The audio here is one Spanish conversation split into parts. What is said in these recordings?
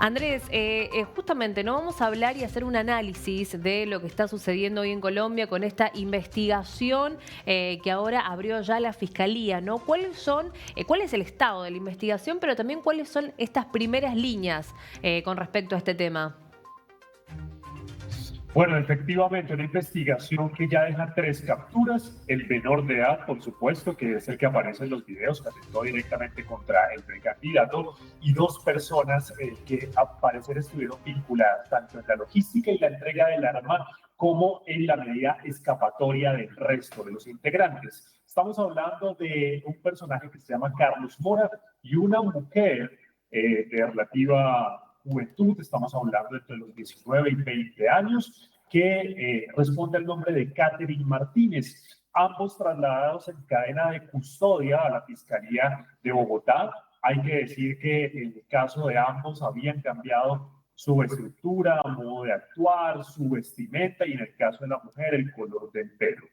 Andrés, justamente no vamos a hablar y hacer un análisis de lo que está sucediendo hoy en Colombia con esta investigación que ahora abrió ya la Fiscalía, ¿no? ¿Cuál es el estado de la investigación, pero también cuáles son estas primeras líneas con respecto a este tema? Bueno, efectivamente, una investigación que ya deja 3 capturas, el menor de edad, por supuesto, que es el que aparece en los videos, que atentó directamente contra el precandidato, y 2 personas que al parecer estuvieron vinculadas tanto en la logística y la entrega del arma como en la medida escapatoria del resto de los integrantes. Estamos hablando de un personaje que se llama Carlos Mora y una mujer de relativa juventud, estamos hablando entre los 19 y 20 años, que responde al nombre de Catherine Martínez, ambos trasladados en cadena de custodia a la Fiscalía de Bogotá. Hay que decir que en el caso de ambos habían cambiado su estructura, modo de actuar, su vestimenta y en el caso de la mujer el color del pelo.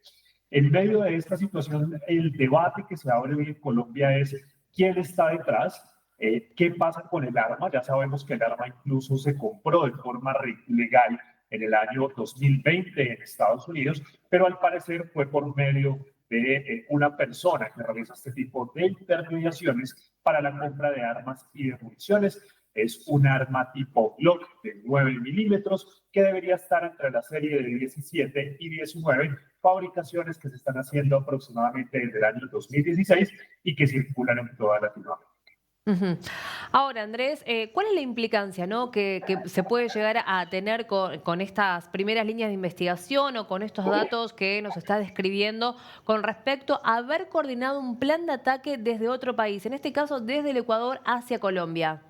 En medio de esta situación, el debate que se abre hoy en Colombia es quién está detrás, qué pasa con el arma. Ya sabemos que el arma incluso se compró de forma legal en el año 2020 en Estados Unidos, pero al parecer fue por medio de una persona que realiza este tipo de intermediaciones para la compra de armas y de municiones. Es un arma tipo Glock de 9 milímetros que debería estar entre la serie de 17 y 19, fabricaciones que se están haciendo aproximadamente desde el año 2016 y que circulan en toda Latinoamérica. Ujú. Ahora, Andrés, ¿cuál es la implicancia, ¿no? que se puede llegar a tener con estas primeras líneas de investigación o con estos datos que nos está describiendo con respecto a haber coordinado un plan de ataque desde otro país, en este caso desde el Ecuador hacia Colombia?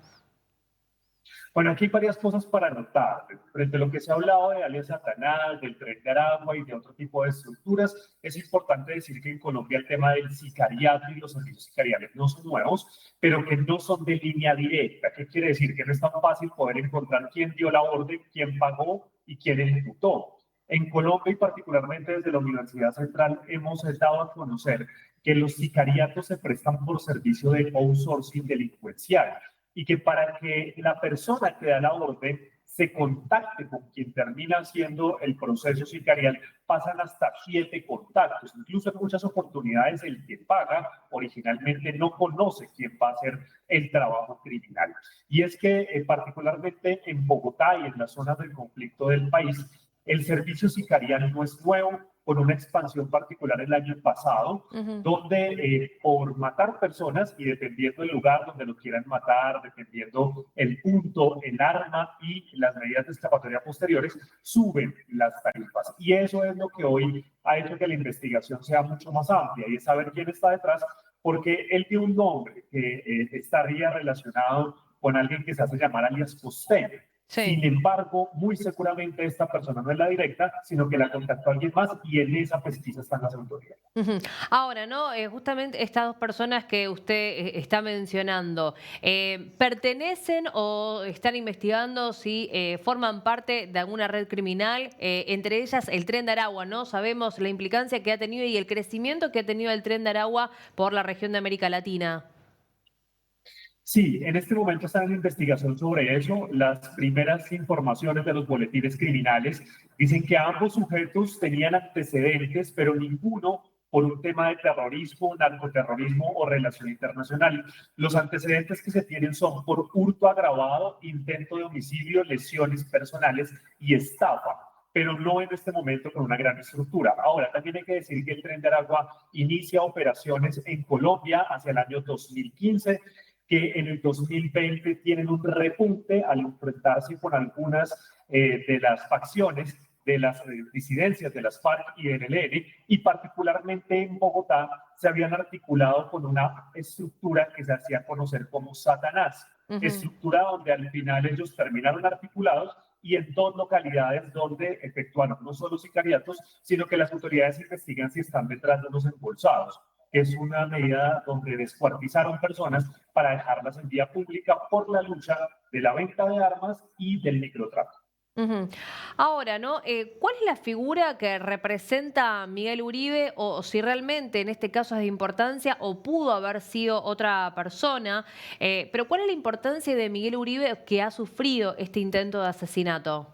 Bueno, aquí hay varias cosas para anotar. Frente a lo que se ha hablado de alias Satanás, del Tren de Aragua y de otro tipo de estructuras, es importante decir que en Colombia el tema del sicariato y los servicios sicariales no son nuevos, pero que no son de línea directa. ¿Qué quiere decir? Que no es tan fácil poder encontrar quién dio la orden, quién pagó y quién ejecutó. En Colombia y particularmente desde la Universidad Central hemos dado a conocer que los sicariatos se prestan por servicio de outsourcing delincuencial y que para que la persona que da la orden se contacte con quien termina haciendo el proceso sicarial, pasan hasta 7 contactos. Incluso en muchas oportunidades el que paga originalmente no conoce quién va a hacer el trabajo criminal. Y es que particularmente en Bogotá y en las zonas del conflicto del país, el servicio sicarial no es nuevo, con una expansión particular el año pasado, Ujú. donde por matar personas y dependiendo del lugar donde lo quieran matar, dependiendo el punto, el arma y las medidas de escapatoria posteriores, suben las tarifas. Y eso es lo que hoy ha hecho que la investigación sea mucho más amplia y es saber quién está detrás, porque él tiene un nombre que estaría relacionado con alguien que se hace llamar alias Costeño. Sí. Sin embargo, muy seguramente esta persona no es la directa, sino que la contactó alguien más y en esa pesquisa están las autoridades. Ujú. Ahora, ¿no? Justamente estas dos personas que usted está mencionando, ¿pertenecen o están investigando si forman parte de alguna red criminal? Entre ellas el Tren de Aragua, ¿no? Sabemos la implicancia que ha tenido y el crecimiento que ha tenido el Tren de Aragua por la región de América Latina. Sí, en este momento están en investigación sobre eso. Las primeras informaciones de los boletines criminales dicen que ambos sujetos tenían antecedentes, pero ninguno por un tema de terrorismo, narcoterrorismo o relación internacional. Los antecedentes que se tienen son por hurto agravado, intento de homicidio, lesiones personales y estafa, pero no en este momento con una gran estructura. Ahora, también hay que decir que el Tren de Aragua inicia operaciones en Colombia hacia el año 2015, que en el 2020 tienen un repunte al enfrentarse con algunas de las facciones de las disidencias de las FARC y del ELN, y particularmente en Bogotá se habían articulado con una estructura que se hacía conocer como Satanás, Ujú. estructura donde al final ellos terminaron articulados y en 2 localidades donde efectuaron no solo sicariatos, sino que las autoridades investigan si están detrás de los embolsados, que es una medida donde descuartizaron personas para dejarlas en vía pública por la lucha de la venta de armas y del microtráfico. Ujú. Ahora, ¿no? ¿Cuál es la figura que representa a Miguel Uribe o si realmente en este caso es de importancia o pudo haber sido otra persona? Pero ¿cuál es la importancia de Miguel Uribe que ha sufrido este intento de asesinato?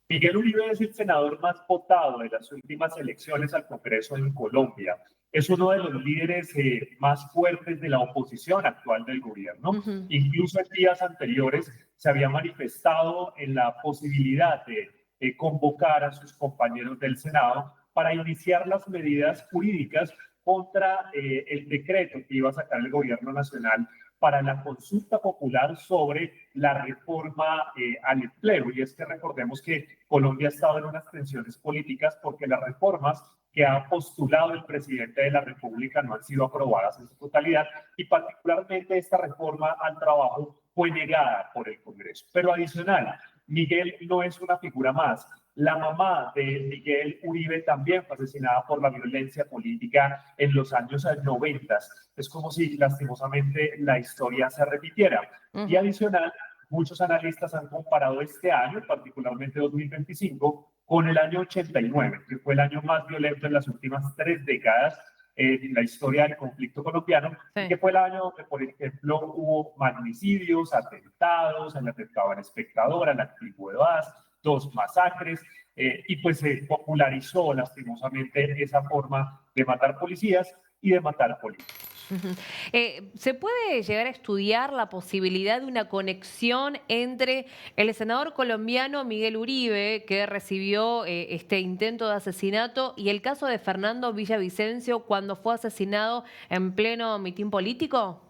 Miguel Uribe es el senador más votado de las últimas elecciones al Congreso en Colombia. Es uno de los líderes más fuertes de la oposición actual del gobierno. Ujú. Incluso en días anteriores se había manifestado en la posibilidad de convocar a sus compañeros del Senado para iniciar las medidas jurídicas contra el decreto que iba a sacar el gobierno nacional para la consulta popular sobre la reforma al empleo. Y es que recordemos que Colombia ha estado en unas tensiones políticas porque las reformas que ha postulado el presidente de la República no han sido aprobadas en su totalidad y particularmente esta reforma al trabajo fue negada por el Congreso. Pero adicional, Miguel no es una figura más. La mamá de Miguel Uribe también fue asesinada por la violencia política en los años 90. Es como si lastimosamente la historia se repitiera. Y Ujú. adicional, muchos analistas han comparado este año, particularmente 2025, con el año 89, que fue el año más violento en las últimas 3 décadas en la historia del conflicto colombiano, y Sí. que fue el año donde, por ejemplo, hubo magnicidios, atentados, el atentado a la espectadora, la activo de Vaz, 2 masacres, y pues se popularizó lastimosamente esa forma de matar policías y de matar políticos. Ujú. ¿Se puede llegar a estudiar la posibilidad de una conexión entre el senador colombiano Miguel Uribe, que recibió este intento de asesinato, y el caso de Fernando Villavicencio cuando fue asesinado en pleno mitin político?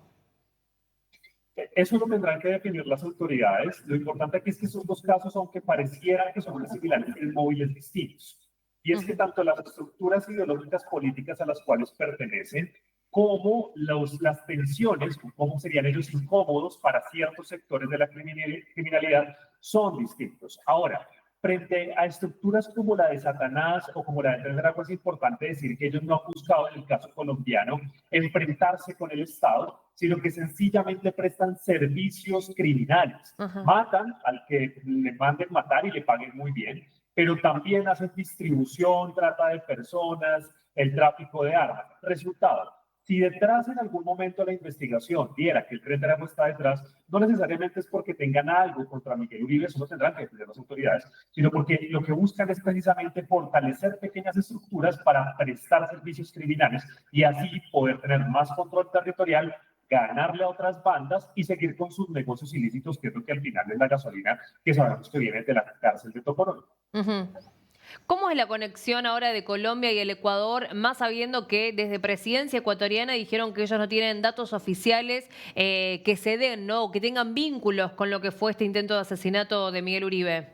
Eso lo tendrán que definir las autoridades. Lo importante aquí es que esos 2 casos, aunque parecieran que son similares, tienen móviles distintos. Y es que Ujú. tanto las estructuras ideológicas políticas a las cuales pertenecen, como las tensiones, cómo serían ellos incómodos para ciertos sectores de la criminalidad, son distintos. Ahora, frente a estructuras como la de Satanás o como la de Tren de Agua, es importante decir que ellos no han buscado, en el caso colombiano, enfrentarse con el Estado, sino que sencillamente prestan servicios criminales. Ajá. Matan al que le manden matar y le paguen muy bien, pero también hacen distribución, trata de personas, el tráfico de armas. Resultado, si detrás en algún momento de la investigación viera que el Tren de Aragua está detrás, no necesariamente es porque tengan algo contra Miguel Uribe, eso lo tendrán que defender las autoridades, sino porque lo que buscan es precisamente fortalecer pequeñas estructuras para prestar servicios criminales y así poder tener más control territorial, ganarle a otras bandas y seguir con sus negocios ilícitos, que es lo que al final es la gasolina que sabemos que viene de la cárcel de Tocorón. Ujú. ¿Cómo es la conexión ahora de Colombia y el Ecuador, más sabiendo que desde presidencia ecuatoriana dijeron que ellos no tienen datos oficiales que se den, ¿no? O que tengan vínculos con lo que fue este intento de asesinato de Miguel Uribe?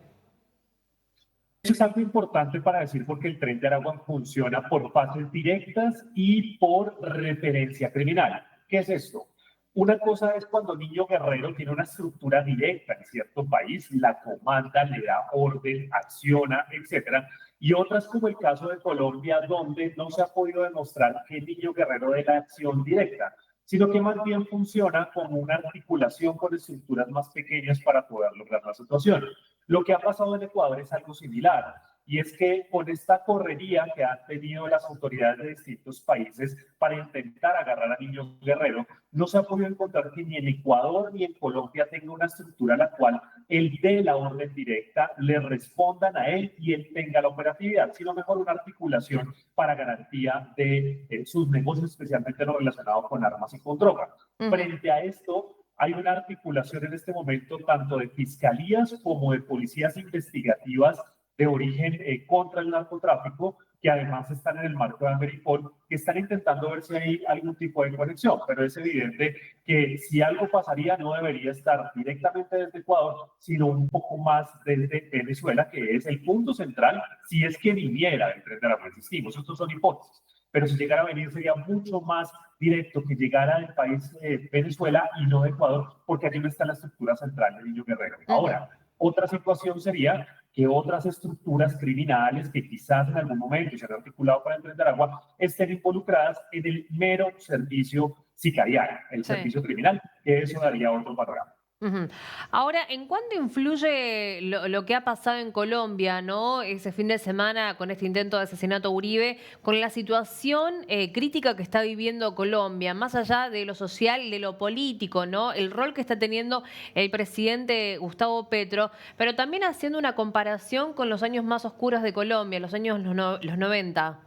Eso es algo importante para decir porque el Tren de Aragua funciona por fases directas y por referencia criminal. ¿Qué es esto? Una cosa es cuando Niño Guerrero tiene una estructura directa en cierto país, la comanda, le da orden, acciona, etcétera. Y otras como el caso de Colombia, donde no se ha podido demostrar que Niño Guerrero dé la acción directa, sino que más bien funciona como una articulación con estructuras más pequeñas para poder lograr la situación. Lo que ha pasado en Ecuador es algo similar, y es que con esta correría que han tenido las autoridades de distintos países para intentar agarrar a Niño Guerrero, no se ha podido encontrar que ni en Ecuador ni en Colombia tenga una estructura a la cual él dé la orden directa, le respondan a él y él tenga la operatividad, sino mejor una articulación para garantía de sus negocios, especialmente lo relacionado con armas y con drogas. Ujú. Frente a esto, hay una articulación en este momento tanto de fiscalías como de policías investigativas de origen contra el narcotráfico, que además están en el marco de Ameripol, que están intentando ver si hay algún tipo de conexión, pero es evidente que si algo pasaría no debería estar directamente desde Ecuador, sino un poco más desde Venezuela, que es el punto central, si es que viniera del Tren de Aragua, insistimos, estos son hipótesis, pero si llegara a venir sería mucho más directo que llegara del país Venezuela y no de Ecuador, porque allí no está la estructura central de Niño Guerrero. Ujú. Ahora, otra situación sería que otras estructuras criminales que quizás en algún momento se han articulado para el Tren de Aragua estén involucradas en el mero servicio sicarial, el Sí. servicio criminal, que eso daría otro panorama. Ujú. Ahora, ¿en cuánto influye lo que ha pasado en Colombia, ¿no? Ese fin de semana con este intento de asesinato a Uribe, con la situación crítica que está viviendo Colombia, más allá de lo social y de lo político, ¿no? El rol que está teniendo el presidente Gustavo Petro, pero también haciendo una comparación con los años más oscuros de Colombia, los años los 90.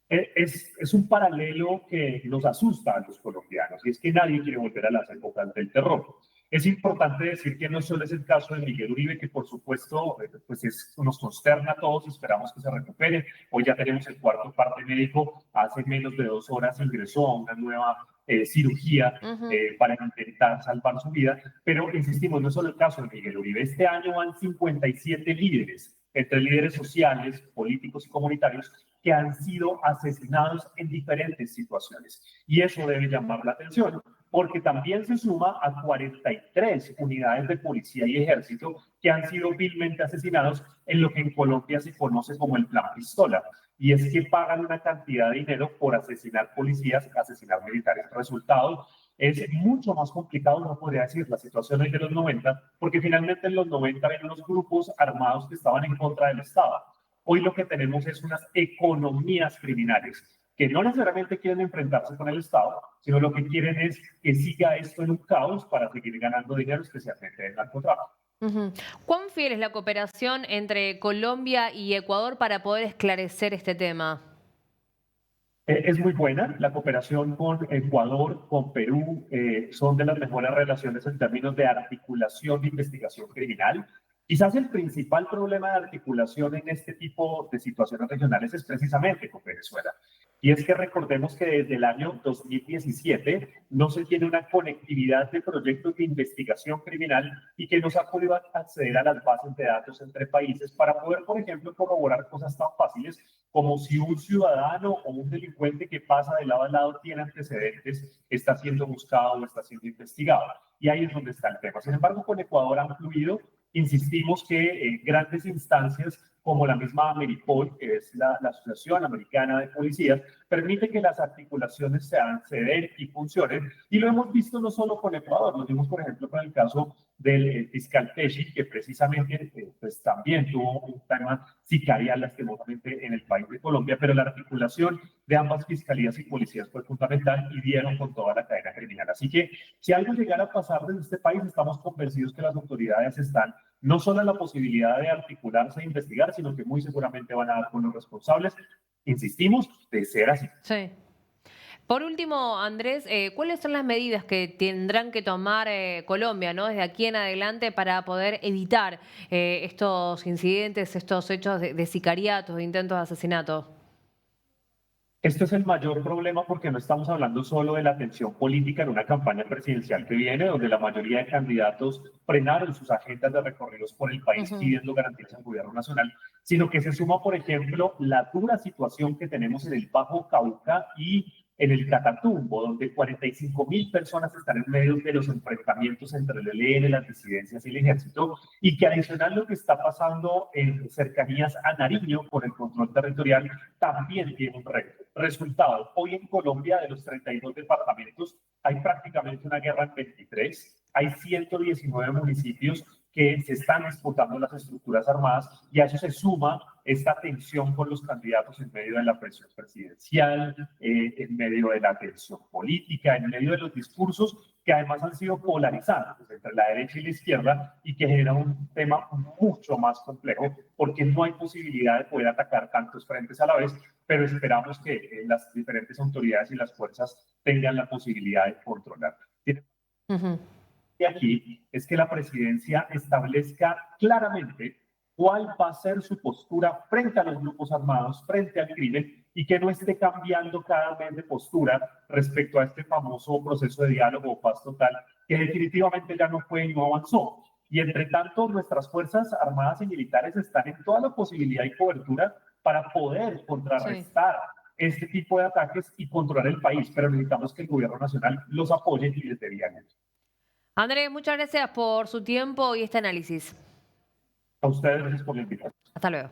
Es un paralelo que nos asusta a los colombianos, y es que nadie quiere volver a las épocas del terror. Es importante decir que no solo es el caso de Miguel Uribe, que por supuesto nos consterna a todos, esperamos que se recupere. Hoy ya tenemos el cuarto parte médico, hace menos de 2 horas ingresó a una nueva cirugía Ujú. para intentar salvar su vida, pero insistimos, no es solo el caso de Miguel Uribe. Este año van 57 líderes, entre líderes sociales, políticos y comunitarios, que han sido asesinados en diferentes situaciones. Y eso debe llamar la atención, porque también se suma a 43 unidades de policía y ejército que han sido vilmente asesinados en lo que en Colombia se conoce como el plan pistola. Y es que pagan una cantidad de dinero por asesinar policías, asesinar militares. Resultado, es mucho más complicado, no podría decir, la situación de los 90, porque finalmente en los 90 había unos grupos armados que estaban en contra del Estado. Hoy lo que tenemos es unas economías criminales que no necesariamente quieren enfrentarse con el Estado, sino lo que quieren es que siga esto en un caos para seguir ganando dinero, especialmente en el narcotráfico. Ujú. ¿Cuán fiel es la cooperación entre Colombia y Ecuador para poder esclarecer este tema? Es muy buena. La cooperación con Ecuador, con Perú, son de las mejores relaciones en términos de articulación de investigación criminal. Quizás el principal problema de articulación en este tipo de situaciones regionales es precisamente con Venezuela. Y es que recordemos que desde el año 2017 no se tiene una conectividad de proyectos de investigación criminal y que no se ha podido acceder a las bases de datos entre países para poder, por ejemplo, corroborar cosas tan fáciles como si un ciudadano o un delincuente que pasa de lado a lado tiene antecedentes, está siendo buscado o está siendo investigado. Y ahí es donde está el tema. Sin embargo, con Ecuador han fluido, insistimos que grandes instancias como la misma Ameripol, que es la Asociación Americana de Policías, permite que las articulaciones se den y funcionen. Y lo hemos visto no solo con Ecuador, lo vimos, por ejemplo, con el caso del fiscal Pesci, que precisamente pues, también tuvo un tema sicarial lastimosamente en el país de Colombia, pero la articulación de ambas fiscalías y policías fue fundamental y dieron con toda la cadena criminal. Así que si algo llegara a pasar en este país, estamos convencidos que las autoridades están no solo en la posibilidad de articularse e investigar, sino que muy seguramente van a dar con los responsables, insistimos, de ser así. Sí. Por último, Andrés, ¿cuáles son las medidas que tendrán que tomar Colombia, ¿no? Desde aquí en adelante para poder evitar estos incidentes, estos hechos de sicariatos, de intentos de asesinato? Esto es el mayor problema porque no estamos hablando solo de la tensión política en una campaña presidencial que viene, donde la mayoría de candidatos frenaron sus agendas de recorridos por el país Ujú. pidiendo garantías al gobierno nacional, sino que se suma, por ejemplo, la dura situación que tenemos en el Bajo Cauca y en el Catatumbo, donde 45.000 personas están en medio de los enfrentamientos entre el ELN, las disidencias y el ejército, y que adicional lo que está pasando en cercanías a Nariño con el control territorial también tiene un reto. Resultado, hoy en Colombia de los 32 departamentos hay prácticamente una guerra en 23, hay 119 municipios que se están disputando las estructuras armadas y a eso se suma esta tensión con los candidatos en medio de la presión presidencial, en medio de la tensión política, en medio de los discursos que además han sido polarizados entre la derecha y la izquierda y que genera un tema mucho más complejo porque no hay posibilidad de poder atacar tantos frentes a la vez, pero esperamos que las diferentes autoridades y las fuerzas tengan la posibilidad de controlar. Ujú. Y aquí es que la presidencia establezca claramente cuál va a ser su postura frente a los grupos armados, frente al crimen, y que no esté cambiando cada mes de postura respecto a este famoso proceso de diálogo o paz total, que definitivamente ya no fue y no avanzó. Y entre tanto, nuestras Fuerzas Armadas y Militares están en toda la posibilidad y cobertura para poder Sí. contrarrestar este tipo de ataques y controlar el país, pero necesitamos que el gobierno nacional los apoye y les dé bien. Andrés, muchas gracias por su tiempo y este análisis. A ustedes, gracias por la invitación. Hasta luego.